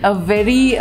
A very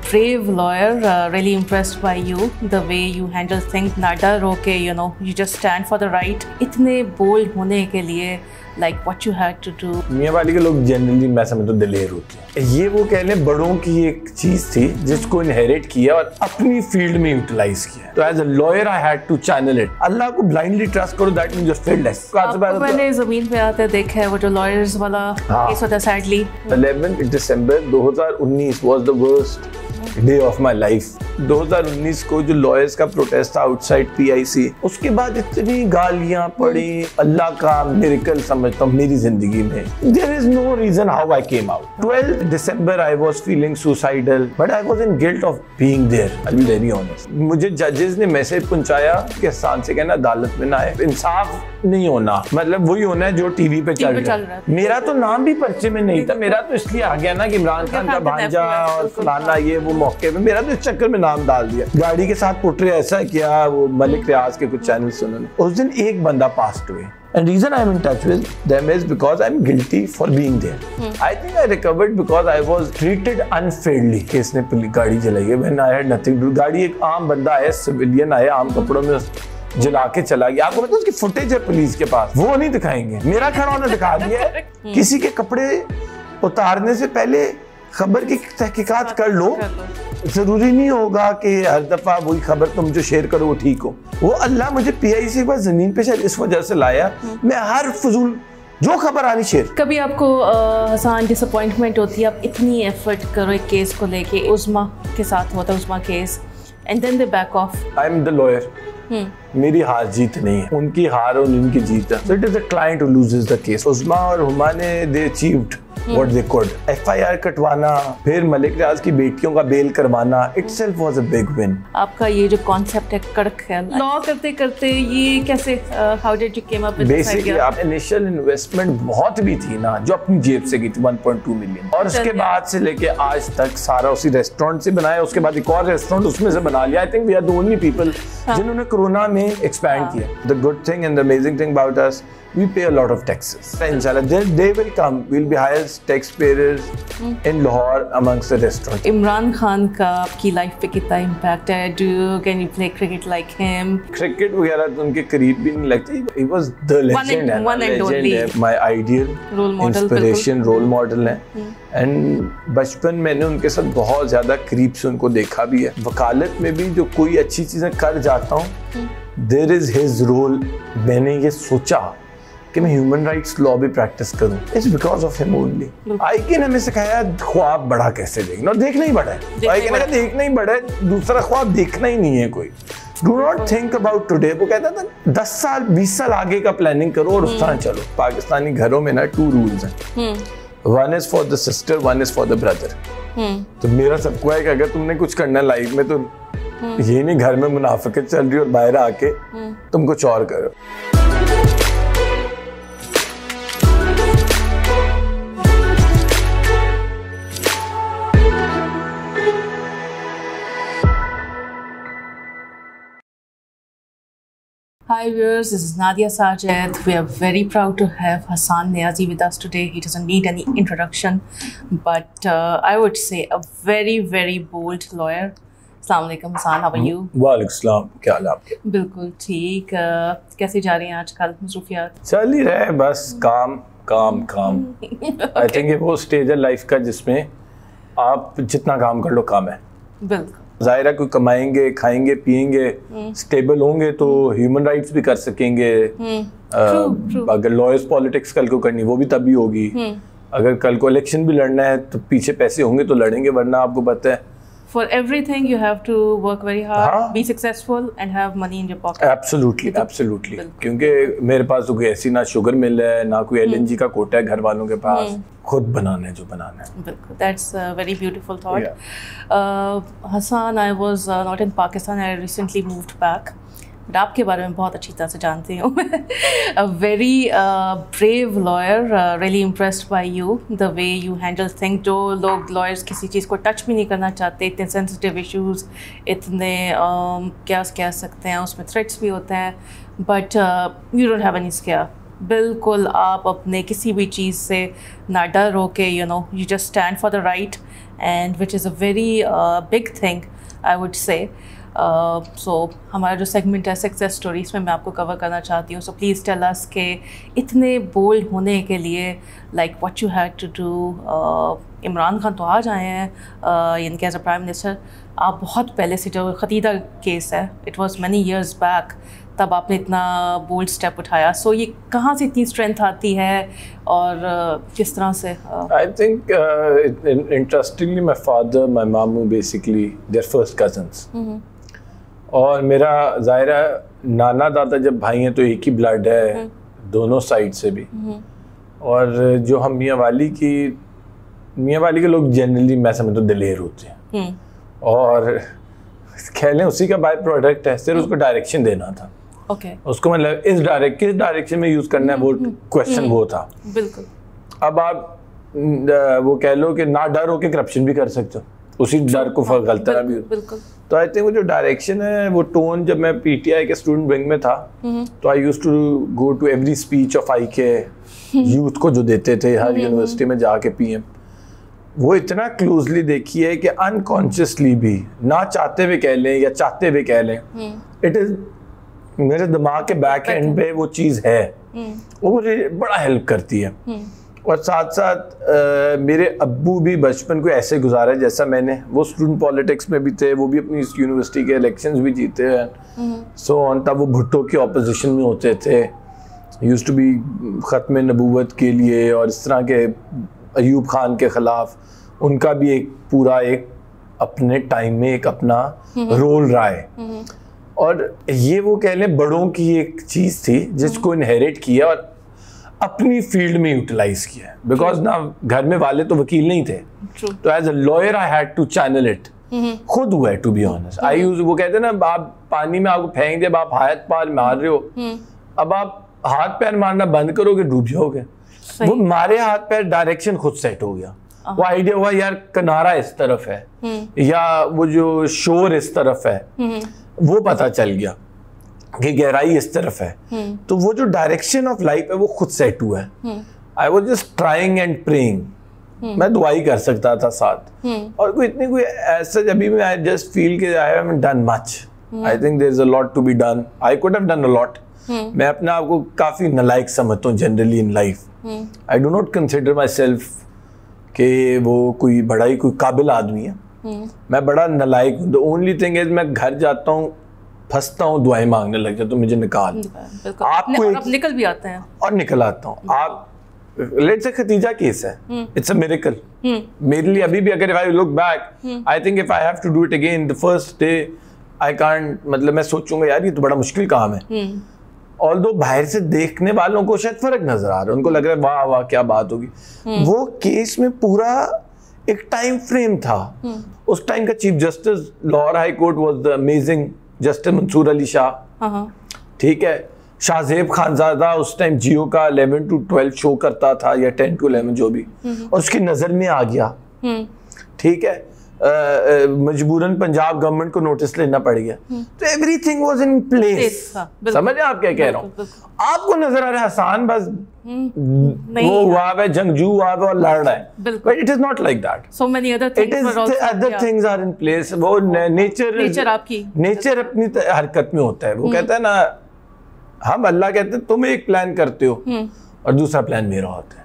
brave lawyer. Really impressed by you, the way you handle things. ना डर हो के, you just stand for the right. इतने bold होने के लिए, like what you had to do. मियाँ वाली के लोग जनरली मैं समझता हूँ दिलेर होते हैं। ये वो कह लें बड़ों की एक चीज थी जिसको इनहेरिट किया और अपनी फील्ड में यूटिलाइज किया। तो as a lawyer I had to channel it. Allah को ब्लाइंडली ट्रस्ट करो, that means you are fearless। मैंने जमीन पे आते देखा है वो जो लॉयर्स वाला केस होता है sadly. 11 December 2019 was the worst day of my life. 2019 को जो लॉयर्स का प्रोटेस्ट था आउटसाइड PIC, उसके बाद इतनी गालियां पड़ी। अल्लाह का मिरेकल समझता हूँ मेरी जिंदगी में। There is no reason how I came out. 12 दिसंबर I was feeling suicidal but I was in guilt of being there. I be very honest. मुझे जजेस ने मैसेज पहुंचाया कि हसन से कहना अदालत में ना आए। इंसाफ नहीं होना मतलब वही होना है जो टीवी पे चल रहा है। मेरा तो नाम भी पर्चे में नहीं था। मेरा तो इसलिए आ गया ना कि इमरान खान का भांजा और फलाना ये वो मौके पे। मेरा तो इस चक्कर में नाम डाल दिया। गाड़ी के साथ पुटरे ऐसा किया वो मलिक रियाज के कुछ चैनल से उन्होंने। उस दिन एक बंदा पास्ट हुए and reason I am in touch with them is because I am guilty for being there. I think I recovered because I was treated unfairly. इसने गाड़ी चलाई है when I had nothing to do। गाड़ी एक आम बंदा है, civilian आया आम कपड़ों में जला के चला गया। आपको पता है उसकी फुटेज है पुलिस के पास, वो नहीं दिखाएंगे। मेरा खड़ा होना दिखा दिया है। किसी के कपड़े उतारने से पहले खबर की तहकीकात कर लो। जरूरी नहीं होगा कि हर दफा वही खबर तुम जो शेयर करो वो ठीक हो। वो अल्लाह मुझे PIC के बाद जमीन पे शायद इस वजह से लाया। मैं हर फजूल जो खबर आनी शेयर। कभी आपको हसन डिसअपॉइंटमेंट होती है, आप इतनी एफर्ट करो एक केस को लेके, उस्मा के साथ होता है उस्मा case, and then they back off. I am the lawyer. मेरी हार जीत नहीं है, उनकी हार और उनकी जीत है। So it is the client who loses the case. उस्मा और हुमा ने they achieved what they could. FIR कटवाना, फिर मलिक रियाज की बेटियों का बेल करवाना, itself was a big win. आपका ये जो कॉन्सेप्ट है कड़क है, लॉ करते करते ये कैसे how did you came up with this idea? Basically आप इनिशियल इन्वेस्टमेंट बहुत भी थी ना जो अपनी जेब से की थी 1.2 मिलियन, और उसके बाद से लेके आज तक सारा उसी रेस्टोरेंट से बनाया। उसके बाद एक और रेस्टोरेंट उसमें से बना लिया। I think we are the only people जिन्होंने कोरोना में एक्सपैंड किया। The good thing and the amazing thing about us, we pay a lot of taxes. Inshallah, they will come. We'll be highest taxpayers in Lahore amongst the restaurants. Imran Khan का आपकी life पे कितना impact है? Can you play cricket like him? Cricket वगैरह तो उनके करीब भी नहीं लगती। He was the legend, one and only. My ideal role model, inspiration, role model है। And बचपन मैंने उनके साथ बहुत ज़्यादा करीब से उनको देखा भी है। वकालत में भी जो कोई अच्छी चीज़ें कर जाता हूँ, there is his role। मैंने ये सोचा कि मैं ह्यूमन राइट्स लॉ भी प्रैक्टिस करूं, it's because of him only. IK ने हमें सिखाया ख्वाब बड़ा कैसे देखना, और देखना ही बड़ा है। आईके ने देखना ही बड़ा है, दूसरा ख्वाब देखना ही नहीं है कोई। Do not think about today. वो कहता था 10 साल 20 साल आगे का प्लानिंग करो और उस तरह चलो। पाकिस्तानी घरों में ना 2 रूल्स हैं, one is for the sister, one is for the brother. तो मेरा सबको है कि अगर तुमने कुछ करना लाइफ में तो ये नहीं घर में मुनाफिकत चल रही और बाहर आके तुम कुछ और करो। Hi viewers, this is Nadia Sajed. We are very proud to have Hасан Niazi with us today. He doesn't need any introduction, but I would say a very, very bold lawyer. Assalamu alaikum Hасан, how are you? वालेकुम सलाम, क्या हाल है आपके? बिल्कुल ठीक। कैसे जा रही हैं आजकल मसरूफियात? चल ही रहे बस, काम काम काम। आई थिंक ये वो स्टेज है लाइफ का जिसमें आप जितना काम कर लो काम है। बिल्कुल। जाहिर है कोई कमाएंगे, खाएंगे, पिएंगे, स्टेबल होंगे तो ह्यूमन राइट्स भी कर सकेंगे। अगर लॉयर्स पॉलिटिक्स कल को करनी वो भी तभी होगी। अगर कल को इलेक्शन भी लड़ना है तो पीछे पैसे होंगे तो लड़ेंगे, वरना आपको पता है For everything you have to work very hard, be successful and have money in your pocket. Absolutely, absolutely. क्योंकि मेरे पास तो कोई ऐसी ना शुगर मिल है ना कोई LNG का कोटा है घर वालों के पास, खुद बनाना है जो बनाना है। बिल्कुल, that's a very beautiful thought. Hасан, I was not in Pakistan. I recently moved back. But आपके बारे में बहुत अच्छी तरह से जानती हूँ। A very brave lawyer, really impressed by you, the way you handle things. जो लोग lawyers किसी चीज़ को टच भी नहीं करना चाहते, इतने sensitive issues, इतने क्या कह सकते हैं, उसमें threats भी होते हैं, but you don't have any scare. बिल्कुल आप अपने किसी भी चीज़ से ना डर हो के you just stand for the right and which is a very big thing, I would say. So हमारा जो सेगमेंट है सक्सेस स्टोरी, इसमें मैं आपको कवर करना चाहती हूँ. सो प्लीज़ टेल अस के इतने बोल्ड होने के लिए like what you had to do. Imran Khan तो आज आए हैं इनके एज अ प्राइम मिनिस्टर. आप बहुत पहले से, जो खतीदा केस है, it was many years back, तब आपने इतना बोल्ड स्टेप उठाया. सो ये कहाँ से इतनी स्ट्रेंथ आती है और किस तरह से? I think interestingly my father, my mamu basically there first cousins. और मेरा ज़ाहिर है नाना दादा जब भाई हैं तो एक ही ब्लड है दोनों साइड से भी. और जो हम मियाँ वाली के लोग जनरली मैं समझता हूँ दिलेर होते हैं. और कह लें उसी का बाय प्रोडक्ट है, सिर्फ उसको डायरेक्शन देना था. उसको मतलब किस डायरेक्शन में यूज़ करना है वो क्वेश्चन वो था. बिल्कुल. अब आप वो कह लो कि ना डर हो के करप्शन भी कर सकते हो, उसी डर को गलत तरह भी. तो आई थिंक वो जो डायरेक्शन है, वो टोन, जब मैं पीटीआई के स्टूडेंट विंग में था तो I used to go to every speech of I K youth को जो देते थे हर यूनिवर्सिटी में जाके पीएम. वो इतना क्लोजली देखी है कि अनकॉन्शियसली भी, ना चाहते हुए कह लें या चाहते हुए कह लें, इट इज मेरे दिमाग के बैक एंड पे वो चीज़ है. वो मुझे बड़ा हेल्प करती है. और साथ साथ मेरे अब्बू भी बचपन को ऐसे गुजारा जैसा मैंने. वो स्टूडेंट पॉलिटिक्स में भी थे, वो भी अपनी यूनिवर्सिटी के इलेक्शंस भी जीते हैं. So on. तब वो भुट्टो की ऑपोजिशन में होते थे, यूज्ड टू बी ख़त्म नबूवत के लिए और इस तरह के अयूब खान के ख़िलाफ़. उनका भी एक पूरा एक अपने टाइम में एक अपना रोल रहा है. और ये वो कह लें बड़ों की एक चीज़ थी जिसको इनहेरिट किया और अपनी फील्ड में यूटिलाइज किया. बिकॉज ना घर में वाले तो वकील नहीं थे, तो as a lawyer I had to channel it. खुद हुआ है to be honest. I use, वो कहते हैं ना, आप पानी में आपको फेंक दे, आप हाथ पैर मार रहे हो, अब आप हाथ पैर मारना बंद करोगे डूब जाओगे. वो मारे हाथ पैर, डायरेक्शन खुद सेट हो गया. वो आइडिया हुआ यार किनारा इस तरफ है या वो जो शोर इस तरफ है, वो पता चल गया कि गहराई इस तरफ है. तो वो जो डायरेक्शन ऑफ लाइफ है वो खुद सेट हुआ है. I was just trying and praying. मैं दुआई कर सकता था साथ. और कोई इतनी कोई ऐसा, जब भी मैं आई जस्ट फील कि I haven't done much. I think there is a lot to be done. I could have done a lot. मैं अपने आप को काफी नालायक समझता हूँ generally in life. I do not consider myself कि वो कोई बड़ा ही कोई काबिल आदमी है. मैं बड़ा नालायक हूँ. द ओनली थिंग इज मैं घर जाता हूँ, फंसता हूँ, दुआएं मांगने लग जाता हूँ, मुझे निकाल. आपको आप निकल भी आते हैं और निकल आता हूँ. आप लेट्स से खतीजा केस है, इट्स अ मिरेकल मेरे लिए अभी भी. अगर if I look back, I think if I have to do it again the first day I can't, मतलब मैं सोचूंगा यार ये तो बड़ा मुश्किल काम है. ऑल्दो बाहर से देखने वालों को शायद फर्क नजर आ रहा है, उनको लग रहा है वाह वाह क्या बात होगी. वो केस में पूरा एक टाइम फ्रेम था. उस टाइम का chief justice Lahore high court was the amazing justice Mansoor Ali Shah. ठीक है, शाहजेब खानजादा उस टाइम जियो का 11 to 12 शो करता था, या 10 to 11 जो भी, और उसकी नजर में आ गया. ठीक है, मजबूरन पंजाब गवर्नमेंट को नोटिस लेना पड़ गया. तो एवरीथिंग वाज इन प्लेस. समझ रहे आप क्या कह रहा हूँ? आपको नजर आ रहा है हसान बस वो हुआ है, जंगजू हुआ है और लड़ रहा है, but it is not like that. So many other things, other things are in place. वो नेचर आपकी नेचर अपनी हरकत में होता है. वो कहता है ना, हम अल्लाह कहते हैं तुम एक प्लान करते हो और दूसरा प्लान मेरा होता है.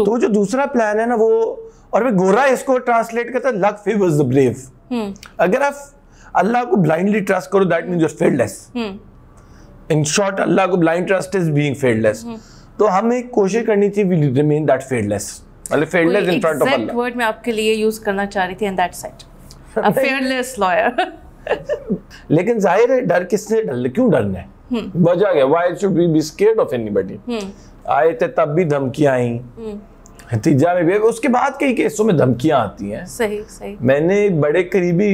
तो जो दूसरा प्लान है ना वो, और मैं गोरा इसको ट्रांसलेट करता है लक फेवर्स द ब्रेव. अगर आप अल्लाह को ब्लाइंडली ट्रस्ट करो that means you are fearless. In short, Allah को blind trust is being fearless. तो हमें कोशिश करनी चाहिए वी रिमेन दैट फेयरलेस, मतलब fearless in front of Allah. Exact word मैं आपके लिए यूज करना चाह रही थी, and that's it, a fearless lawyer. लेकिन जाहिर है डर किससे, क्यों डरना है? वजह क्या? Why should we be scared of anybody? आए थे तब भी धमकियां आई, नतीजा में भी, उसके बाद कई केसों में धमकियां आती हैं. सही सही. मैंने बड़े करीबी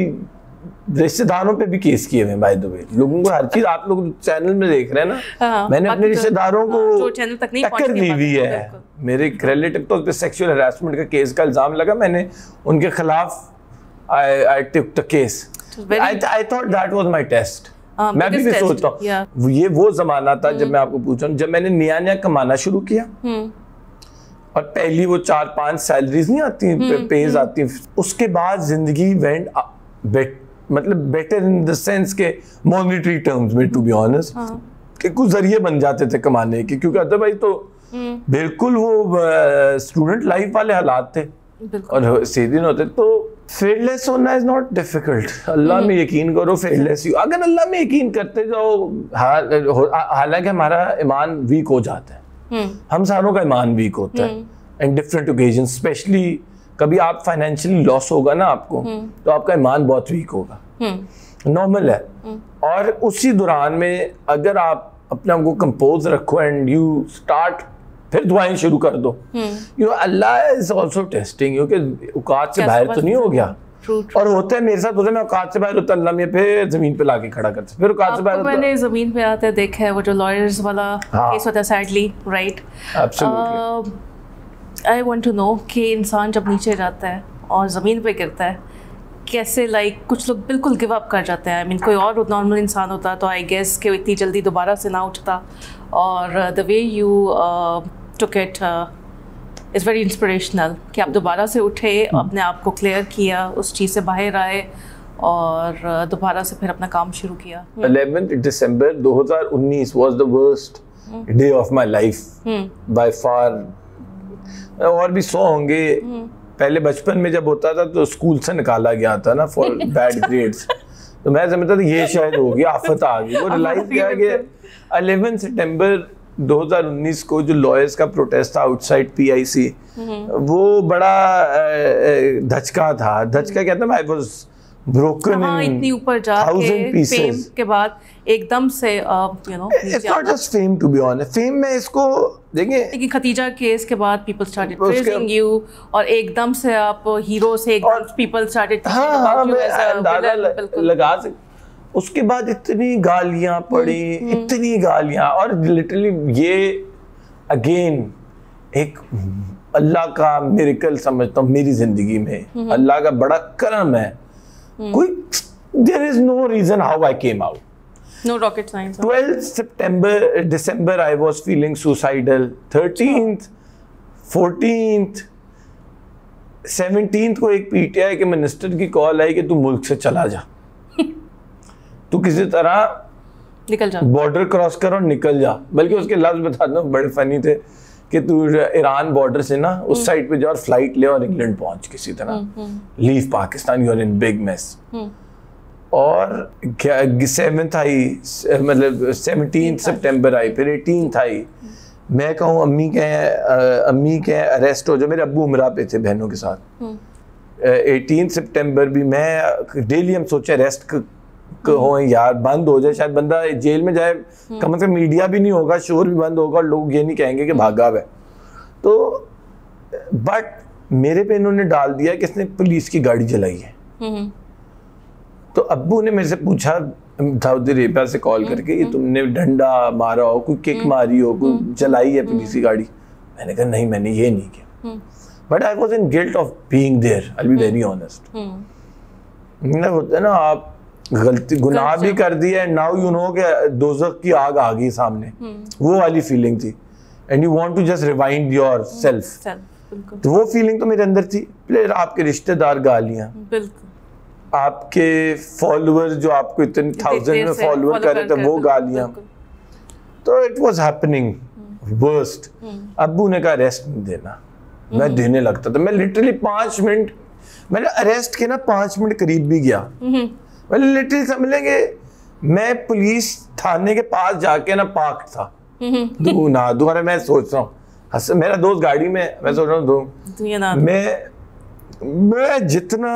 रिश्तेदारों पे भी केस किए हुए बाय द वे. लोगों को हर चीज आप लोग चैनल में देख रहे हैं ना, मैंने अपने रिश्तेदारों को टक्कर दी हुई है. मेरे रिलेटिव तो सेक्सुअल हरासमेंट का केस का इल्जाम लगा, मैंने उनके खिलाफ I took the case. I thought that was my test. मैं भी सोचता हूँ ये वो जमाना था जब मैं आपको पूछूं, जब मैंने नया कमाना शुरू किया और पहली वो 4-5 सैलरीज नहीं आती, पेज आती हैं, उसके बाद जिंदगी वेंट मतलब बेटर इन द सेंस के मॉनेटरी टर्म्स में, टू बी ऑनेस्ट, कि कुछ जरिए बन जाते थे कमाने के, क्योंकि अदरवाइज तो बिल्कुल वो स्टूडेंट लाइफ वाले हालात थे और सीधे होते। तो फेयरलेस होना इज नॉट डिफिकल्ट। अल्लाह में यकीन करो, फेयरलेस ही अगर अल्लाह में यकीन करते जाओ, हालांकि हमारा ईमान वीक हो जाता है, हम सारों का ईमान वीक होता है एंड डिफरेंट ओकेजन, स्पेशली कभी आप फाइनेंशियली लॉस होगा ना आपको, तो आपका ईमान बहुत वीक होगा, नॉर्मल है। और उसी दौरान में अगर आप अपने आप को कंपोज रखो एंड यू स्टार्ट, फिर दुआएं शुरू कर दो, you Allah is also testing you, कि औकात से बाहर तो नहीं हो गया। और होता है मेरे साथ, होता है मैं औकात से बाहर होता, अल्लाह में फिर जमीन पे लाके खड़ा करते, फिर औकात से बाहर होता। मैंने जमीन पे आते देखा है वो जो लॉयर्स वाला केस होता है, sadly, right? Absolutely. I want to know कि इंसान जब नीचे जाता है और ज़मीन पे गिरता है, कैसे लाइक कुछ लोग बिल्कुल गिव अप कर जाते हैं। आई मीन कोई और नॉर्मल इंसान होता तो आई गेस कि इतनी जल्दी दोबारा से ना उठता, और the way you took it is very inspirational कि आप दोबारा से उठे, अपने आप को क्लियर किया, उस चीज़ से बाहर आए और दोबारा से फिर अपना काम शुरू किया। 11 दिसंबर 2019 was the worst day of my life by far. और भी 100 होंगे। पहले बचपन में जब होता था तो स्कूल से निकाला गया था ना फॉर बैड ग्रेड्स, तो मैं समझता था ये शायद हो गया, आफत आ गई। वो रियलाइज किया कि 11 सितंबर 2019 को जो लॉयर्स का प्रोटेस्ट था आउटसाइड PIC, वो बड़ा धचका था। धचका क्या था, आई वाज ब्रोकन इन इतनी ऊपर जाके फेम के बाद एकदम से you know, it's not just fame to be honest. Fame में इसको देखें, लेकिन खतीजा केस के बाद पीपल स्टार्टेड प्रेजिंग यू, और एकदम से आप हीरो से एकदम पीपल स्टार्टेड हाँ अंदाजा लगा सकते। उसके बाद इतनी गालियां पड़ी, इतनी गालियां, और लिटरली ये अगेन एक अल्लाह का मिरेकल समझता हूँ मेरी जिंदगी में। अल्लाह का बड़ा करम है। कोई there is no reason how I came out. No rocket science. 12th December I was feeling suicidal. 13th, 14th, 17th को एक PTI के मिनिस्टर की कॉल आई कि तू मुल्क से चला जा, तू किसी तरह निकल जा, बॉर्डर क्रॉस कर और निकल जा। बल्कि उसके लफ्ज बता दो बड़े फनी थे कि तू ईरान बॉर्डर से ना उस साइड पे जा और फ्लाइट ले और इंग्लैंड पहुंच किसी तरह, leave Pakistan, you are in big mess. और 7th आई, मतलब 17 सितंबर आई, फिर 18th आई। मैं कहूँ अम्मी के अरेस्ट हो जाओ, मेरे अब्बू उमरा पे थे बहनों के साथ। 18 सितंबर भी मैं डेली हम सोचे अरेस्ट हो यार, बंद हो जाए, शायद बंदा जेल में जाए, कम से कम मीडिया भी नहीं होगा, शोर भी बंद होगा, लोग ये नहीं कहेंगे कि भागा हुआ है। तो बट मेरे पे इन्होंने डाल दिया कि इसने पुलिस की गाड़ी चलाई है। तो अब्बू ने मेरे से पूछा सऊदी अरेबिया से कॉल करके, ये तुमने डंडा मारा हो, कोई किक मारी हो, कोई चलाई है पुलिस की गाड़ी? मैंने कहा नहीं, मैंने ये नहीं किया, but I was in guilt of being there, I will be very honest. होता है ना, आप गलती गुनाह भी कर दिया, नाउ यू नो कि दोज़ख की आग आ गई सामने, वो वाली फीलिंग थी, and you want to just rewind yourself. तो वो फीलिंग तो मेरे अंदर थी। फिर आपके रिश्तेदार गालियां, आपके फॉलोअर्स जो आपको इतने 1000 में फॉलोअर कर रहे थे, वो गालियां। तो इट वाज हैपनिंग वर्स्ट। अब्बू ने कहा अरेस्ट नहीं देना, मैं देने लगता था। मैं लिटरली 5 मिनट, मैंने अरेस्ट के ना 5 मिनट करीब भी गया। मैं लिटरली समझ लेंगे, मैं पुलिस थाने के पास जाके ना पार्क था, दोबारा मैं सोच रहा हूँ, मेरा दोस्त गाड़ी में, मैं सोच रहा हूँ मैं जितना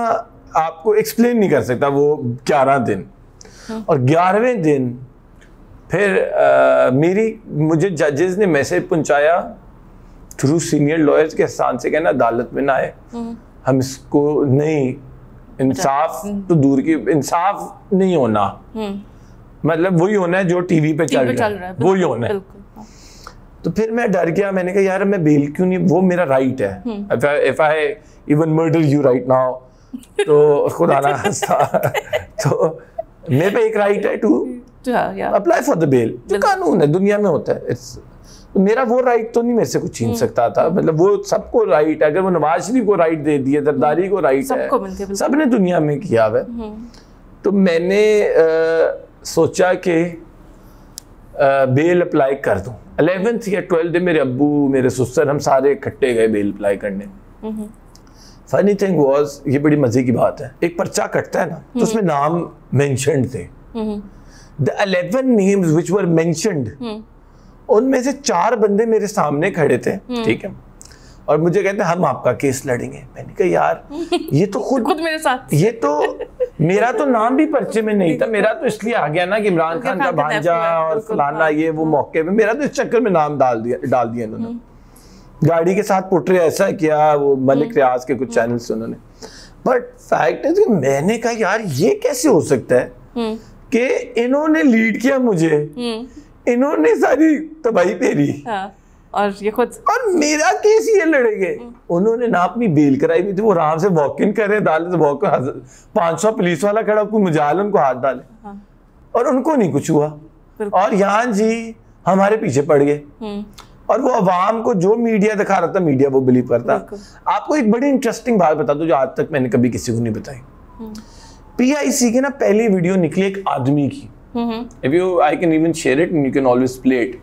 आपको एक्सप्लेन नहीं कर सकता वो 11 दिन। और 11वें दिन फिर मुझे जजेस ने मैसेज पहुंचाया थ्रू सीनियर लॉयर्स के एहसान से, कहना अदालत में ना आए, हम इसको नहीं, इंसाफ तो दूर की, इंसाफ नहीं होना, मतलब वही होना है जो टीवी पे चल रहा है, वही होना है। तो फिर मैं डर गया, मैंने कहा यार मैं बेल क्यों नहीं, वो मेरा राइट है, if I even murder you right now, तो खुदा ना हंसा, तो मेरे पे एक राइट है to apply for the bail, जो कानून है, दुनिया में होता है। मेरा वो राइट तो नहीं मेरे से कुछ छीन सकता था, मतलब वो सबको राइट है, अगर वो नवाज शरीफ को राइट दे दिए, जरदारी को राइट है, सबने दुनिया में किया हुआ है। तो मैंने सोचा कि बेल अप्लाई कर दूं। 11th या 12th डे मेरे अब्बू, मेरे सुसर, हम सारे इकट्ठे गए बेल अप्लाई करने। फनी थिंग वाज, ये बड़ी मजे की बात है, एक पर्चा कटता है ना तो उसमें नाम मेंशन्ड थे। The 11 names which were mentioned, उनमें से 4 बंदे मेरे सामने खड़े थे, ठीक है, और मुझे कहते हैं हम आपका केस लड़ेंगे। मैंने कहा यार ये तो खुद मेरे साथ, ये तो मेरा तो नाम भी पर्चे में नहीं था, मेरा तो इसलिए आ गया ना कि इमरान खान का भांजा और फलाना ये वो मौके में, मेरा तो इस चक्कर में नाम डाल दिया इन्होंने। गाड़ी के साथ पुटरे ऐसा किया, वो मलिक रियाज के कुछ चैनल से उन्होंने। बट फैक्ट है कि मैंने कहा यार ये कैसे हो सकता है कि इन्होंने लीड किया मुझे, इन्होंने सारी तबाही फेरी, और ये खुद, और मेरा केस ये लड़ेंगे। उन्होंने ना अपनी बेल कराई हुई थी, वो आराम से वॉक इन करे, अदालत से वॉक, 500 पुलिस वाला खड़ा, कोई मुजाल उनको हाथ डाले, और उनको नहीं कुछ हुआ। और यहाँ जी हमारे पीछे पड़ गए, और वो अवाम को जो मीडिया दिखा रहा था, मीडिया वो बिलीव करता। आपको एक बड़ी इंटरेस्टिंग बात बता दूं जो आज तक मैंने कभी किसी को नहीं बताई। PIC की ना पहली वीडियो निकली एक आदमी की, if you I can even share it and you can always play it.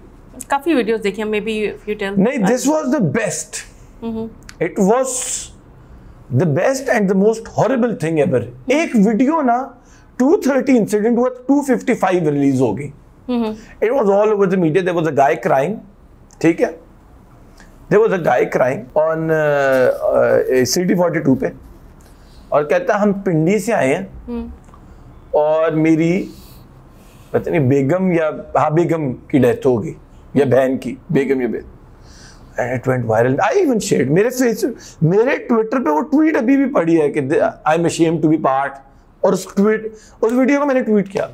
काफी वीडियोस देखी हैं, maybe if you tell. नहीं, this was the best. It was the best and the most horrible thing ever. एक video ना 230 incident हुआ, 255 release हो गई। It was all over the media. There was a guy crying, ठीक है, There was a guy crying on CD42 पे, और कहता हम पिंडी से आए हैं और मेरी पता नहीं बेगम या बेगम की डेथ होगी या बहन की, बेगम या and it went viral. I even shared मेरे ट्विटर पे वो ट्वीट अभी भी पड़ी है कि I'm ashamed to be part, और उस वीडियो को मैंने ट्वीट किया।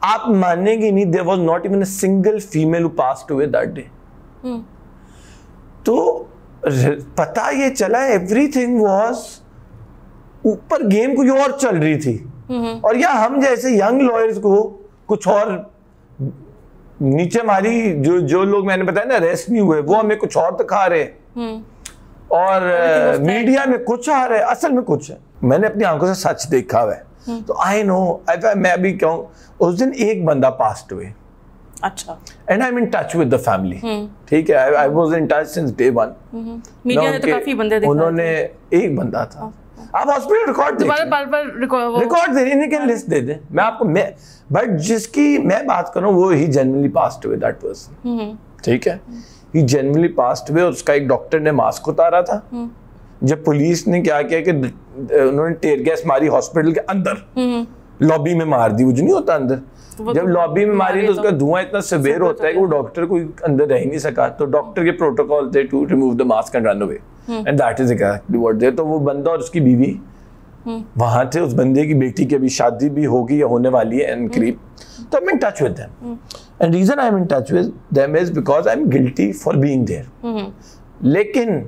आप मानेंगे नहीं, there was not even a single female who passed away that day. तो पता ये चला everything was, ऊपर गेम कोई और चल रही थी, और या हम जैसे यंग लॉयर्स को कुछ और नीचे हमारी जो लोग मैंने बताया ना अरेस्ट नहीं हुए, वो हमें कुछ और दिखा रहे, और मीडिया में कुछ आ रहा है, असल में कुछ है। मैंने अपनी आंखों से सच देखा हुआ है, तो आई नो, मैं भी कहूँ उस दिन एक बंदा पास्ट हुए, अच्छा, and I am in touch with the family, ठीक है, आई was in touch since day 1। Media ने तो काफी बंदे दिखाए, उन्होंने एक बंदा था, आप हॉस्पिटल रिकॉर्ड दे, इनके लिस्ट दे दे, मैं आपको, बट जिसकी मैं बात कर रहा हूँ वो he genuinely passed away, that person, ठीक है, ही जेन्युइनली पास्ड अवे। और उसका एक डॉक्टर ने मास्क उतारा था, जब पुलिस ने क्या किया कि उन्होंने टेयर गैस मारी हॉस्पिटल के अंदर, लॉबी में मार दी, वो जो नहीं होता अंदर, जब लॉबी में मारी तो उसका धुआं इतना सिवियर होता है कि वो डॉक्टर कोई अंदर रह नहीं सका, तो डॉक्टर के प्रोटोकॉल थे to remove the mask and run away, and that is actually what they. तो वो बंदा और उसकी बीवी वहां थे, उस बंदे की बेटी की अभी शादी भी होगी या होने वाली है एंड करीब, तो I am in touch with them, and reason I am in touch with them is because I am guilty for being there. लेकिन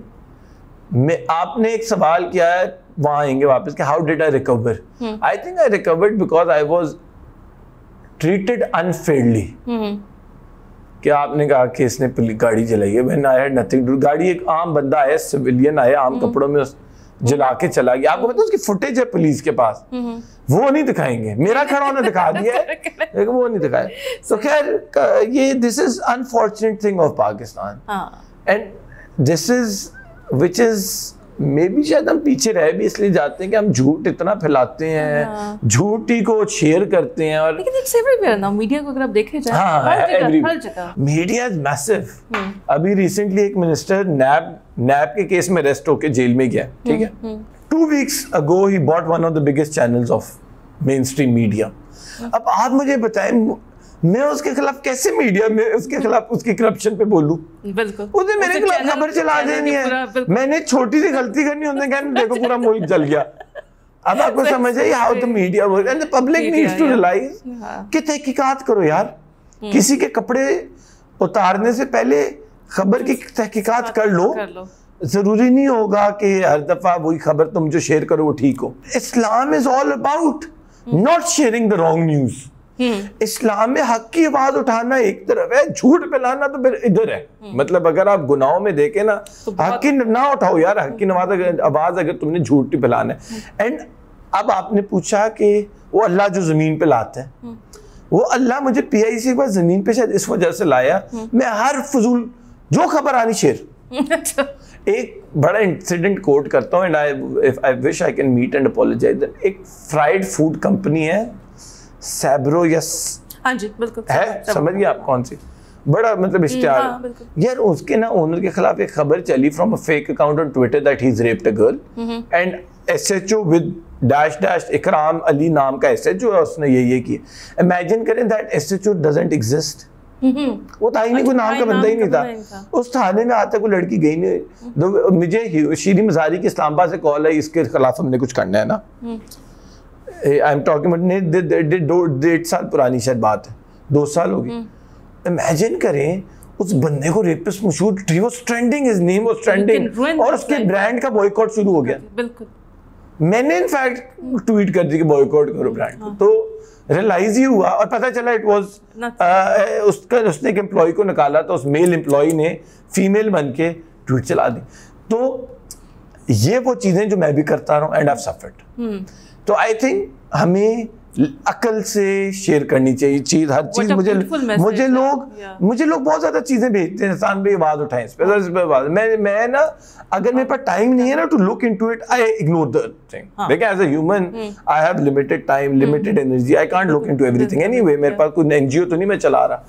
आपने एक सवाल किया है, वहां आएंगे वापस कि how did I recover. I think I recovered because I was treated unfairly. कि आपने कहा कि इसने गाड़ी चलाई है, when I had nothing to, गाड़ी एक आम बंदा आया, सिविलियन आया, आम कपड़ों में जला के चला गया। आपको पता है उसकी फुटेज है पुलिस के पास, वो नहीं दिखाएंगे, मेरा खड़ा होने दिखा दिया है लेकिन वो नहीं दिखाया। तो खैर ये this is unfortunate thing of Pakistan, and this is which is may be शायद हम पीछे रह भी इसलिए जाते हैं कि हम झूठ इतना फैलाते हैं, झूठ ही को शेयर करते हैं। और लेकिन इट्स एवरीवेयर नाउ, मीडिया को अगर आप देखे जाए, हर जगह मीडिया इज मैसिव। अभी रिसेंटली एक मिनिस्टर नैब के केस में अरेस्ट होकर जेल में गया, ठीक है, 2 weeks ago he bought one of the biggest channels of mainstream media। अब आप मुझे बताएं मैं उसके खिलाफ कैसे मीडिया में उसके खिलाफ उसकी करप्शन पे बोलूं? बिल्कुल, उसे मेरे खिलाफ खबर चला देनी है, मैंने छोटी सी गलती करनी होती है, देखो पूरा मुल्क जल गया। अब आपको समझ आई how the media work, and the public needs to realise कि तहकीकात करो यार, किसी के कपड़े उतारने से पहले खबर की तहकीकात कर लो। जरूरी नहीं होगा कि हर दफा वही खबर तुम जो शेयर करो वो ठीक हो। Islam is all about not sharing the wrong news. Islam में हक की आवाज उठाना एक तरफ है, झूठ फैलाना तो फिर इधर है। मतलब अगर आप गुनाहों में देखें ना, तो हक की ना उठाओ यार, हक की आवाज अगर तुमने झूठ फैलाना है। एंड अब आपने पूछा कि वो अल्लाह जो जमीन पे लाता है, वो अल्लाह मुझे PIC के पास जमीन पे शायद इस वजह से लाया, मैं हर फजूल जो खबर आनी शेयर। एक बड़ा इंसिडेंट कोट करता हूँ, and I wish I can meet and apologise. एक फ्राइड फूड कंपनी है, सैब्रो, यस हाँ जी बिल्कुल है, समझ गए आप कौन सी, बड़ा मतलब इश्तिहार यार। उसके ना ओनर के खिलाफ एक खबर चली from a fake account on Twitter that he is raped a girl, and SHO with dash dash इकराम अली नाम का SHO है, उसने ये किया। इमेजिन करें दैट SHO डजंट एग्जिस्ट। वो था ही नहीं, कोई नाम का बंदा ही नहीं था उस थाने में। आज तक वो लड़की गई नहीं। मुझे शीरी मजारी की इस्लामाबाद से कॉल आई, इसके खिलाफ हमने कुछ करना है ना। आई एम टॉकिंग 1.5 साल पुरानी शायद बात है, 2 साल हो गई। इमेजिन करें उस बंदे को रेपिस्ट मशहूर, he was trending, his name was trending, और उसके ब्रांड का बॉयकॉट शुरू हो गया। बिल्कुल, मैंने इनफैक्ट ट्वीट कर दी कि बॉयकॉट करो ब्रांड को, तो रियलाइज ही हुआ और पता चला इट वाज उसने एक एम्प्लॉय को निकाला, तो उस मेल एम्प्लॉय ने फीमेल बन के ट्वीट चला दी। तो ये वो चीजें जो मैं भी करता रहा हूँ, एंड आई हैव सफर्ड। तो आई थिंक हमें अकल से शेयर करनी चाहिए चीज, हर चीज। मुझे लोग बहुत ज्यादा चीजें भेजते हैं, इंसान भी आवाज उठाएं इस पे। मैं ना, अगर मेरे पास टाइम नहीं है ना to look into it, I ignore the thing. देखिए as a human I have limited time, limited energy, I can't look into everything anyway. मेरे पास कोई NGO तो नहीं मैं चला रहा।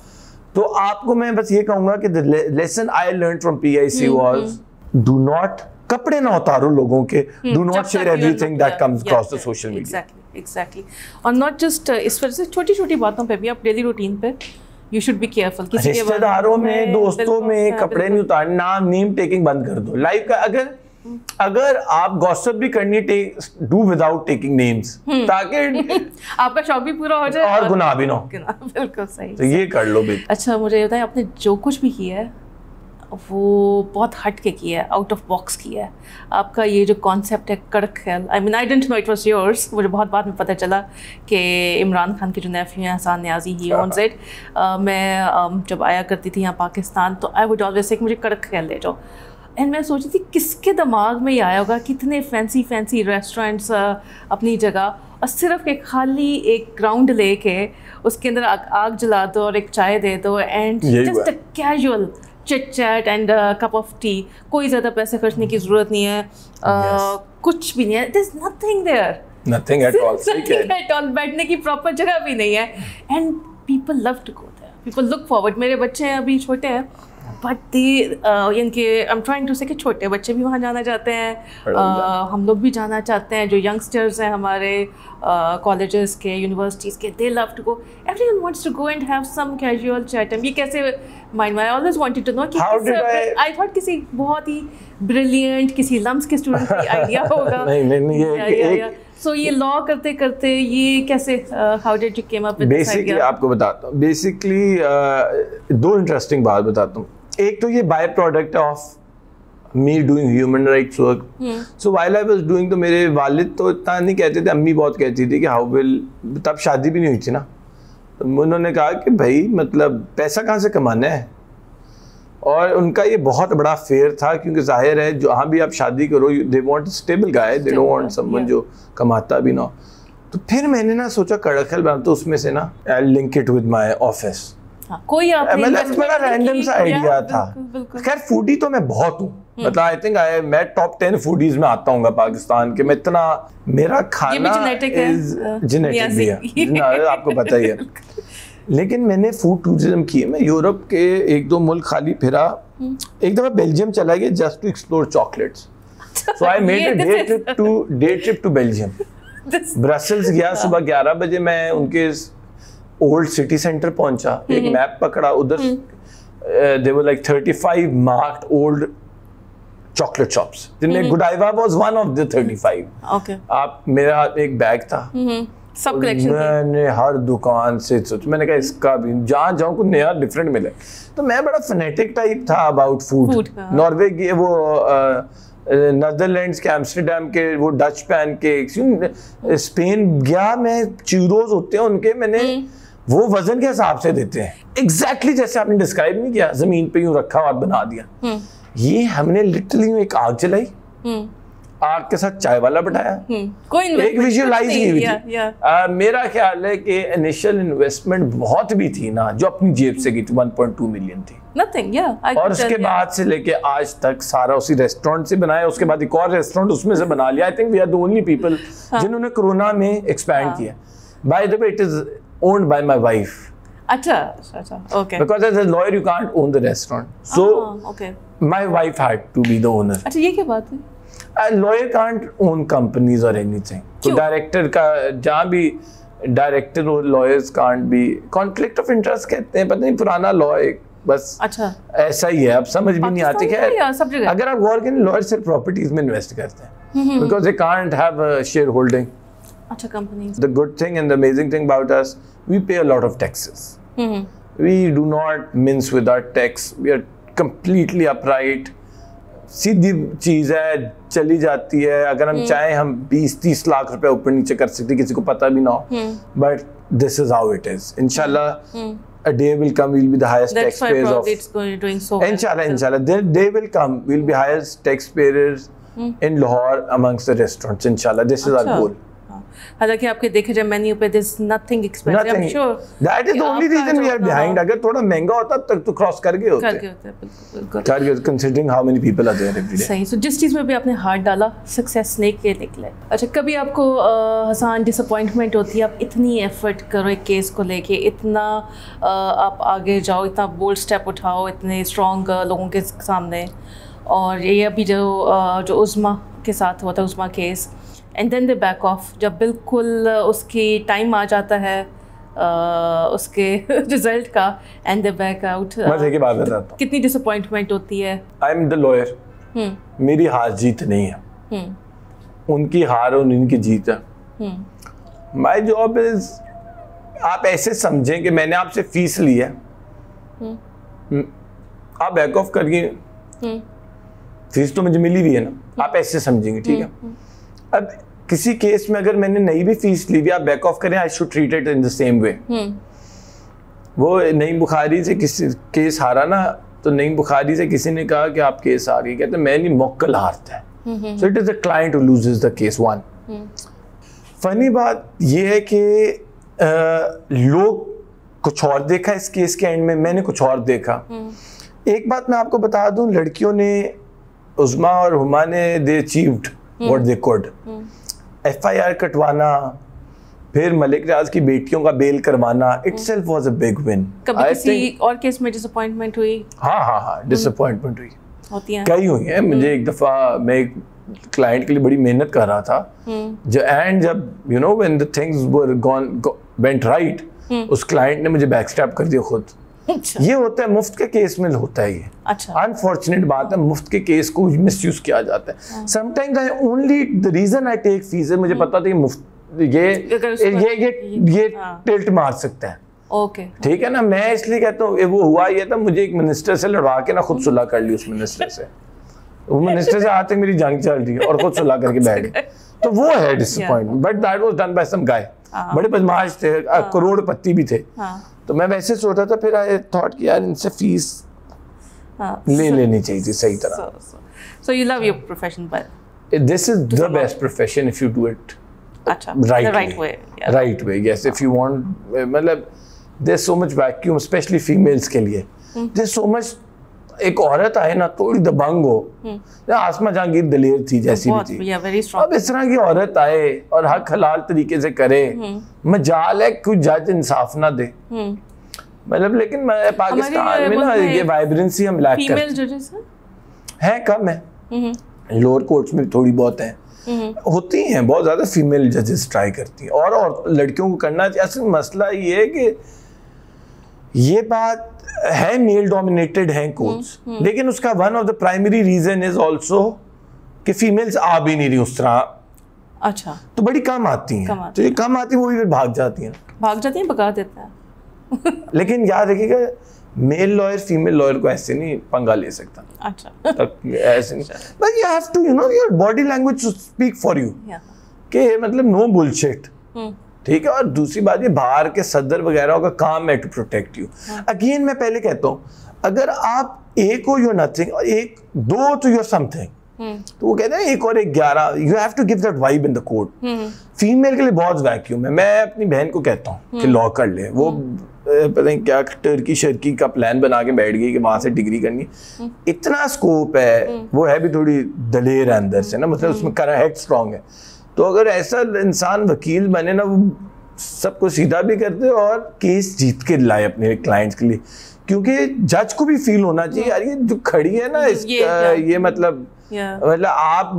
तो आपको मैं बस ये कहूंगा कि the lesson I learned from PIC was do not, कपड़े ना उतारो लोगों के, do not share everything that comes across the social media. Exactly. और नॉट जस्ट इस वजह से छोटी छोटी बातों पे भी, आप डेली रूटीन पे यू शुड बी केयरफुल। किसी के रिश्तेदारों में, दोस्तों में कपड़े नहीं उतारना, नाम नेम टेकिंग बंद कर दो लाइफ का। अगर आप गॉसिप भी करनी, डू विदाउट टेकिंग नेम्स, ताकि आपका शौक भी पूरा हो जाए और गुनाह भी ना हो। बिल्कुल सही। तो ये कर लो भी। अच्छा मुझे बताएं, आपने जो कुछ भी किया है वो बहुत हट के किया है, आउट ऑफ बॉक्स किया है। आपका ये जो कॉन्सेप्ट है कड़क ख्याल, I mean I didn't know it was yours, मुझे बहुत बाद में पता चला कि इमरान खान के जो नेफ्यू हैं हसान न्याजी, ही ओन्स इट। मैं जब आया करती थी यहाँ पाकिस्तान, तो आई वुड ऑलवेज से मुझे कड़क ख्याल ले जाओ। एंड मैं सोची थी किसके दिमाग में ये आया होगा, कितने फैंसी रेस्टोरेंट्स अपनी जगह, और सिर्फ एक खाली एक ग्राउंड लेके उसके अंदर आग जला दो और एक चाय दे दो, and just a casual chit chat and cup of T. कोई ज़्यादा पैसे खर्चने की ज़रूरत नहीं है, कुछ भी नहीं है, there's nothing there, nothing at all, nothing at all, बैठने की प्रॉपर जगह भी नहीं है, and people love to go there, people look forward। मेरे बच्चे अभी छोटे हैं, बट इनके आई एम ट्राइंग टू से कि छोटे बच्चे भी वहाँ जाना चाहते हैं, हम लोग भी जाना चाहते हैं, जो यंगस्टर्स हैं हमारे कॉलेजेस के, यूनिवर्सिटीज़ के, they love to go, everyone wants to go and have some casual chat. ये कैसे माइंड में, I always wanted to know कि आई थॉट किसी बहुत ही ब्रिलियंट किसी लम्स के स्टूडेंट का आइडिया होगा। नहीं ये सो ये लॉ करते करते ये कैसे, how did you came up with this idea? Basically आपको बताता हूँ, बेसिकली 2 इंटरेस्टिंग बात बताता हूँ। एक तो ये by product of me doing human rights work. So while I was doing, तो मेरे वालिद तो इतना नहीं कहते थे, अम्मी बहुत कहती थी कि हाउ विल, तब शादी भी नहीं हुई थी ना, तो उन्होंने कहा कि भाई मतलब पैसा कहाँ से कमाना है। और उनका ये बहुत बड़ा फेयर था, क्योंकि जाहिर है जहाँ भी आप शादी करो, they want stable guy, they don't want someone जो कमाता भी ना हो। तो फिर मैंने ना सोचा कड़कल बना, तो उसमें से ना I link it with my office. कोई मतलब बड़ा रैंडम सा आइडिया था। खैर फूडी तो मैं बहुत हूँ, मतलब आई थिंक मैं टॉप 10 फूडीज में आता हूँ पाकिस्तान के। मैं इतना, मेरा खाना जेनेटिक भी है, आपको पता ही है। लेकिन मैंने फूड टूरिज्म किए, मैं यूरोप के 1-2 मुल्क खाली फिरा, एक दफा बेल्जियम चला गया just to explore chocolates. So I made a day trip to Belgium. Brussels गया, सुबह 11 बजे मैं उनके ओल्ड सिटी सेंटर पहुंचा, एक मैप पकड़ा, उधर there were like 35 marked old chocolate shops, जिनमें Godiva was one of the 35। Okay, आप, मेरा एक बैग था, सब कलेक्शन मैंने हर दुकान से सोच, मैंने कहा इसका भी जहाँ जाऊँ कुछ नया डिफरेंट मिले। तो मैं बड़ा फनेटिक टाइप था अबाउट फूड। नॉर्वे के वो नीदरलैंड्स के एम्स्टर्डम के वो डच पैनकेक्स, स्पेन गया मैं, चूरोज होते हैं उनके, मैंने वो वजन के हिसाब से देते हैं, एग्जैक्टली जैसे आपने डिस्क्राइब नहीं किया, जमीन पे यूं रखा और बना दिया। ये हमने लिटरली एक आग जलाई, आग के साथ चाय वाला बैठाया, कोई एक विजुअलाइज की हुई थी। मेरा ख्याल है कि इनिशियल इन्वेस्टमेंट बहुत भी थी ना, जो अपनी जेब से की थी, 1.2 मिलियन थी। Nothing, yeah, और उसके बाद से लेके आज तक सारा उसी रेस्टोरेंट से बनाया, उसके बाद एक और रेस्टोरेंट उसमें से बना लिया। I think we are the only people जिन्होंने कोरोना में एक्सपैंड किया। By the way it is owned by my wife. अच्छा, okay. Because as a lawyer you can't own the restaurant. So okay. My wife had to be the owner. अच्छा, ये क्या बात है? A lawyer can't own companies or anything. तो director का जहाँ भी डायरेक्टर और lawyers can't be conflict of interest कहते हैं, पता नहीं पुराना लॉ एक बस अच्छा ऐसा ही है, अब समझ भी नहीं आती है। अगर आप गौर करें, लॉयर सिर्फ प्रॉपर्टीज में इन्वेस्ट करते हैं because they can't have a shareholding. अच्छा, companies. The good thing and the amazing thing about us, we pay a lot of taxes. We do not mince with our tax. We are completely upright. सीधी चीज है, चली जाती है। अगर हम चाहें हम 20-30 लाख रुपए ऊपर नीचे कर सकते, किसी को पता भी ना हो। But this is how it is. Inshallah, a day will come. We'll be the highest taxpayers of. It's doing so well. Inshallah, the day will come. We'll be highest taxpayers in Lahore amongst the restaurants. Inshallah, this is our goal. हालांकि आपके देखे जाए menu पे there's nothing expensive. I'm sure that is the only reason we are behind. अगर थोड़ा महंगा होता तक तो क्रॉस कर गए होते, considering how many people are there every day. सही। So जिस चीज़ में भी आपने हाथ डाला, सक्सेस निकले। अच्छा, कभी आपको हसन डिसअपॉइंटमेंट होती है? आप इतनी एफर्ट करो एक केस को लेके, इतना आप आगे जाओ, इतना बोल्ड स्टेप उठाओ इतने स्ट्रॉन्ग लोगों के सामने, और ये अभी जो उस्मा के साथ हुआ था, उस्मा case, and then they back off, जब बिल्कुल उसकी टाइम आ जाता है उसके रिजल्ट का, एंड दे बैक आउट। मैं देखिए बात बताता हूं, कितनी डिसअपॉइंटमेंट होती है। आई एम द लॉयर, मेरी हार जीत नहीं है, उनकी हार और उनकी जीत है। माय जॉब इज, आप ऐसे समझें कि मैंने आपसे फीस ली है, आप बैक ऑफ करिए, फीस तो मुझे मिली हुई है ना, आप ऐसे समझेंगे, ठीक है। अब किसी केस में अगर मैंने नई भी फीस ली हुई, आप बैक ऑफ करें, I should treat it in the same way. वो नईम बुखारी से किसी केस हारा ना, तो नईम बुखारी से किसी ने कहा कि आप केस हार गए, कहते मैं नहीं, मोक्कल हारता है। So it is the client who loses the case one. Funny बात ये है कि लोग कुछ और देखा इस केस के एंड में, मैंने कुछ और देखा। एक बात मैं आपको बता दूं, लड़कियों ने, उस्मा और हुमा ने, दे achieved what they could. FIR कटवाना, फिर मलिक रियाज की बेटियों का बेल करवाना, itself was a big win. कभी किसी और केस में डिसअपॉइंटमेंट हुई? हाँ, डिसअपॉइंटमेंट हुई, होती है, कई हुई है। मुझे एक दफा, मैं एक क्लाइंट के लिए बड़ी मेहनत कर रहा था, जब you know when the things went right, उस क्लाइंट ने मुझे बैकस्टैप कर दिया खुद। अच्छा। ये होता है, मुफ्त के केस में होता है ये। अच्छा। अनफॉर्चुनेट बात है, मुफ्त के केस को मिसयूज किया जाता है। Sometimes I only, the reason I take fees है, मुझे पता था कि मुफ्त ये टिल्ट मार सकता है। ओके, ठीक है ना। मैं इसलिए कहता हूँ, वो हुआ ये था, मुझे एक मिनिस्टर से लड़वा के ना खुद सुलह कर ली उस मिनिस्टर से। वो मिनिस्टर से आज तक मेरी जंग चल रही है और खुद सुलह करके बैठ गए। तो वो है disappointment, but that was done by some guy. बड़े बदमाश थे, करोड़पति भी थे। तो मैं वैसे सोचा था, फिर आई थॉट कि यार इनसे फीस ले लेनी चाहिए थी सही तरह। So you love your profession, but this is the best profession if you do it right way. Right way, yes. If you want, मतलब there's so much vacuum, especially females के लिए. There's so much. एक औरत आए ना, थोड़ी दबंग हो, आसमा जहांगीर दलेर थी जैसी भी थी, अब इस तरह की औरत आए और हक हलाल तरीके से करे, मजाल है कुछ जज इंसाफ ना दे, मतलब। लेकिन पाकिस्तान में ना ये वाइब्रेंसी हम लैक करते हैं, कम है। लोअर कोर्ट्स में थोड़ी बहुत है, होती हैं बहुत ज्यादा फीमेल जजेस ट्राई करती हैं, और लड़कियों को करना चाहिए। असल मसला ये है कि ये बात है, मेल डोमिनेटेड है कोर्ट्स, लेकिन उसका one of the primary reason is also कि फीमेल्स आ भी नहीं रही उस तरह। अच्छा, तो बड़ी कम आती हैं, तो ये कम आती हैं, वो भी फिर भाग जाती हैं, भगा देता है। लेकिन याद रखिएगा, मेल लॉयर फीमेल लॉयर को ऐसे नहीं पंगा ले सकता। अच्छा, ऐसे नहीं, but you have to, you know, your body language to speak for you, कि मतलब नो बुलशिट, ठीक है। और दूसरी बात ये बाहर के सदर वगैरह का काम है टू प्रोटेक्ट यू। अगेन मैं पहले कहता हूँ, अगर आप एक हो यूर नथिंग और एक दो तो यूर समथिंग, तो वो कहते हैं एक और एक 11, you have to give that vibe in the court. Female के लिए बहुत वैक्यूम है। मैं अपनी बहन को कहता हूँ कि लॉ कर ले, वो पता नहीं क्या टर्की शर्की का प्लान बना के बैठ गई कि वहां से डिग्री करनी। इतना स्कोप है, वो है भी थोड़ी दलेर है अंदर से ना, मतलब उसमें हेड स्ट्रॉन्ग है। तो अगर ऐसा इंसान वकील बने ना, वो सबको सीधा भी करते और केस जीत के लाए अपने क्लाइंट्स के लिए, क्योंकि जज को भी फील होना चाहिए यार ये जो खड़ी है ना, ये मतलब आप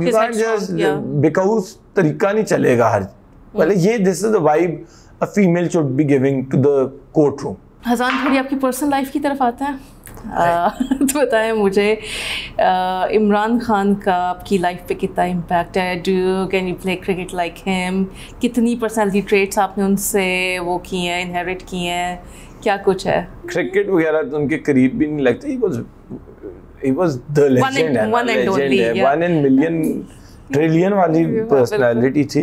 बिकॉज तरीका नहीं चलेगा हर, मतलब ये this is the vibe a female should be giving to the courtroom. Hasan, थोड़ी आपकी पर्सनल लाइफ की तरफ आते हैं। तो बताएं मुझे, इमरान खान का आपकी लाइफ पे कितना इम्पैक्ट है? Can you play cricket like him? कितनी पर्सनैलिटी ट्रेट्स आपने उनसे वो की हैं, इनहेरिट की हैं, क्या कुछ है? क्रिकेट वगैरह तो उनके करीब भी नहीं लगते। he was the legend, one in million trillion वाली पर्सनैलिटी थी।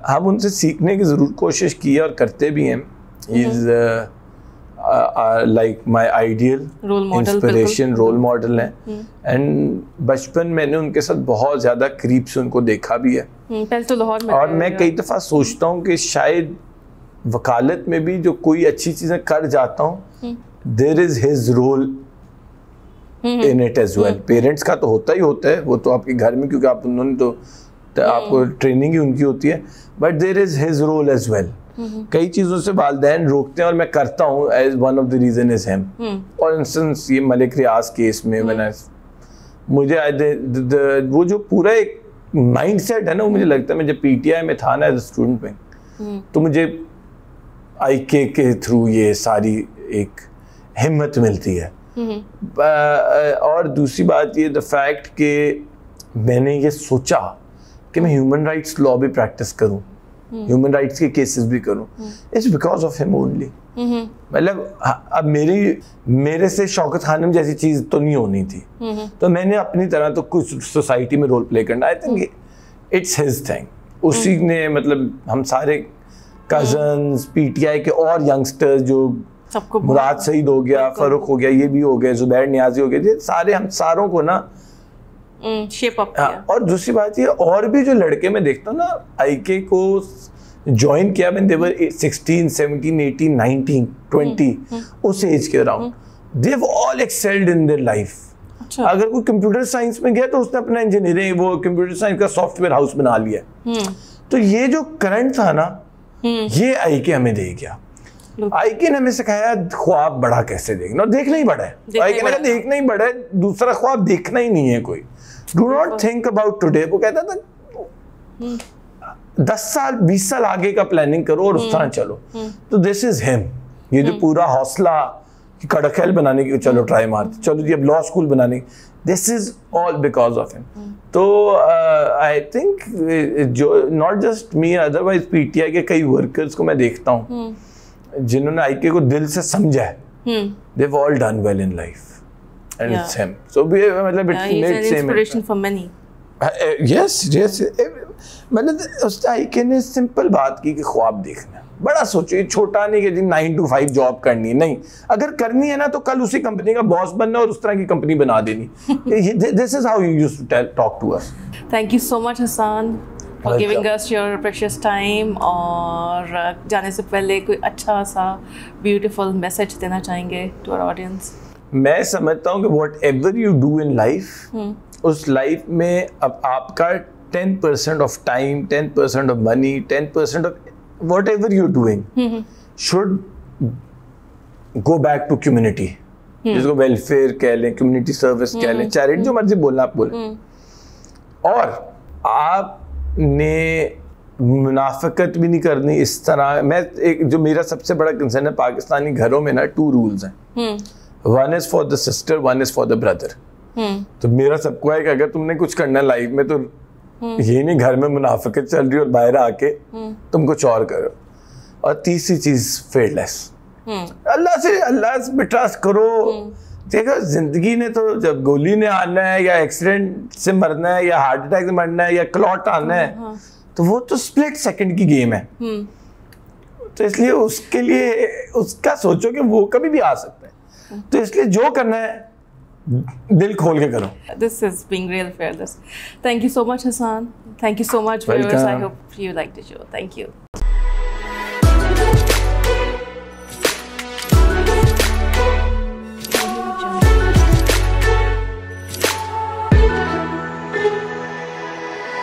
हम उनसे सीखने की ज़रूर कोशिश की है और करते भी हैं। He is like my ideal inspiration, role model है। एंड बचपन मैंने उनके साथ बहुत ज़्यादा करीब से उनको देखा भी है। पहले तो लाहौर में, और मैं कई दफ़ा सोचता हूँ कि शायद वकालत में भी जो कोई अच्छी चीज़ें कर जाता हूँ, there is his role in it as well. Parents का तो होता ही होता है, वो तो आपके घर में, क्योंकि आप उन्होंने तो आपको ट्रेनिंग ही उनकी होती है, but there is his role as well. कई चीज़ों से वालिदैन रोकते हैं और मैं करता हूँ, as one of the reason is him. For instance ये मलिक रियाज केस में मैंने मुझे वो जो पूरा एक माइंडसेट है ना, वो मुझे लगता है मैं जब पीटीआई में था ना एज स्टूडेंट में, तो मुझे आईके के थ्रू ये सारी एक हिम्मत मिलती है। और दूसरी बात ये द फैक्ट कि मैंने ये सोचा कि मैं ह्यूमन राइट्स लॉ भी प्रैक्टिस करूं, ह्यूमन राइट्स के केसेस भी करूं, it's because of him only. मतलब अब मेरे से शौकत खानम जैसी चीज तो नहीं होनी थी, तो मैंने अपनी तरह तो कुछ सोसाइटी में रोल प्ले करना। I think it's his thing. उसी ने मतलब हम सारे कजन्स, पीटीआई के और यंगस्टर्स जो मुराद सईद हो गया, फरूक हो गया, ये भी हो गए, जुबैर नियाजी हो गए, ये सारे हम सारों को ना शेप अप किया। और दूसरी बात ये, और भी जो लड़के मैं देखता हूँ ना आईके को ज्वाइन किया व्हेन दे वर 16, 17, 18, 19, 20, उस एज के around, they have all excelled in their life. अगर कोई कंप्यूटर साइंस में गया तो उसने अपना इंजीनियरिंग, वो कंप्यूटर साइंस का सॉफ्टवेयर हाउस बना लिया। तो ये जो करंट था ना, ये आईके हमें दे गया। आईके ने हमें सिखाया ख्वाब बड़ा कैसे देखना, और देखना ही बड़ा है। आईके ने कहा देखना ही बड़ा है, दूसरा ख्वाब देखना ही नहीं है कोई। Do not think about today. वो कहता था 10 साल 20 साल आगे का प्लानिंग करो और उस तरह चलो। तो दिस इज हिम। ये जो पूरा हौसला कड़कैल बनाने की, चलो ट्राई मारते, चलो जी अब लॉ स्कूल बनाने, this is all because of him. तो आई थिंक जो not just me, otherwise PTI के कई वर्कर्स को मैं देखता हूँ जिन्होंने आईके को दिल से समझा है, they've all done well in life and it's him. So मतलब it he's an inspiration for many. Yes, मतलब उस आईके ने सिंपल बात की कि ख्वाब देखना, बड़ा सोचो, ये छोटा नहीं कि जी 9 to 5 जॉब करनी है, नहीं, अगर करनी है ना तो कल उसी कंपनी का बॉस बनना और उस तरह की कंपनी बना देनी। This is how you used to talk to us. Thank you so much, Hassan, for giving us your precious time. और जाने से पहले कोई अच्छा सा ब्यूटीफुल मैसेज देना चाहेंगे टू आवर ऑडियंस? मैं समझता हूँ कि whatever you do in life, उस लाइफ में अब आपका 10% of time, 10% of money, 10% of whatever you're doing should go back to community. जिसको वेलफेयर कह लें, कम्युनिटी सर्विस कह लें, चैरिटी, जो मर्जी बोलना आप बोलें। और आपने मुनाफिकत भी नहीं करनी इस तरह। मैं एक जो मेरा सबसे बड़ा कंसर्न है, पाकिस्तानी घरों में ना 2 रूल्स हैं, one is for the sister, one is for the brother. तो मेरा सबको है कि अगर तुमने कुछ करना है लाइफ में तो ये नहीं घर में मुनाफिकत चल रही और बाहर आके तुम कुछ और करो। और तीसरी चीज फेयरलेस, अल्लाह से ट्रस्ट करो। देखो जिंदगी ने तो जब गोली ने आना है या एक्सीडेंट से मरना है या हार्ट अटैक से मरना है या क्लॉट आना है, तो वो तो स्प्लिट सेकंड की गेम है। तो इसलिए उसके लिए उसका सोचो कि वो कभी भी आ सकता है, तो इसलिए जो करना है दिल खोल के करो। This is being real fearless. Thank you so much, Hassan. Thank you so much, viewers. I hope you liked the show. Thank you.